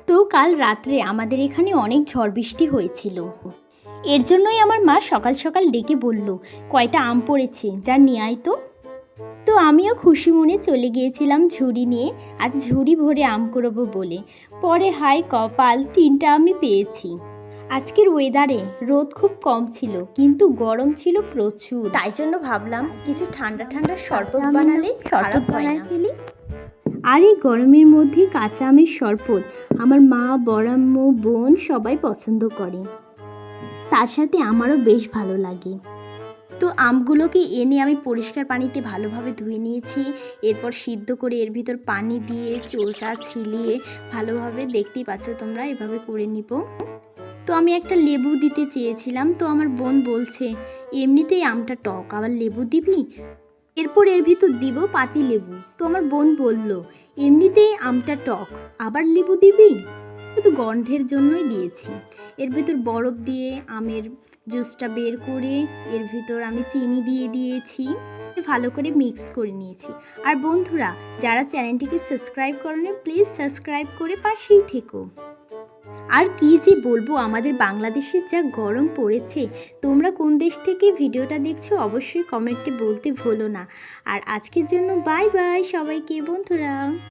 তো কাল রাত্রে আমাদের এখানে অনেক ঝড় বৃষ্টি হয়েছিল। এর জন্যই আমার মা সকাল সকাল ডেকে বলল, কয়টা আম পড়েছে, যা নিয়ে আয় তো। তো আমিও খুশি মনে চলে গিয়েছিলাম ঝুড়ি নিয়ে, আজ ঝুড়ি ভরে আম কুড়োবো বলে। পরে হায় কপাল, 3টা আমি পেয়েছি। আজকের ওয়েদারে রোদ খুব কম ছিল, কিন্তু গরম ছিল প্রচুর। তাই জন্য ভাবলাম কিছু ঠান্ডা ঠান্ডা শরবত বানালে খারাপ হয় না। আর এই গরমের মধ্যে কাঁচা আমের শরবত আমার মা, বড়াম্মু, বোন সবাই পছন্দ করে। তার সাথে আমারও বেশ ভালো লাগে। তো আমগুলোকে এনে আমি পরিষ্কার পানিতে ভালোভাবে ধুয়ে নিয়েছি। এরপর সিদ্ধ করে এর ভিতর পানি দিয়ে চোচা ছিলিয়ে ভালোভাবে, দেখতেই পাচ্ছ তোমরা, এভাবে করে নিব। তো আমি একটা লেবু দিতে চেয়েছিলাম, তো আমার বোন বলছে এমনিতেই আমটা টক, আবার লেবু দিবি। এরপর এর ভিতর দিব পাতি লেবু। তো আমার বোন বলল, এমনিতেই আমটা টক, আবার লেবু দিবি। শুধু গন্ধের জন্যই দিয়েছি। এর ভিতর বরফ দিয়ে আমের জুসটা বের করে এর ভিতর আমি চিনি দিয়ে দিয়েছি, ভালো করে মিক্স করে নিয়েছি। আর বন্ধুরা, যারা চ্যানেলটিকে সাবস্ক্রাইব করেনি, প্লিজ সাবস্ক্রাইব করে পাশেই থেকো। আর কি যে বলবো, আমাদের বাংলাদেশে যা গরম পড়েছে। তোমরা কোন দেশ থেকে ভিডিওটা দেখছো অবশ্যই কমেন্টে বলতে ভুলো না। আর আজকের জন্য বাই বাই সবাইকে বন্ধুরা।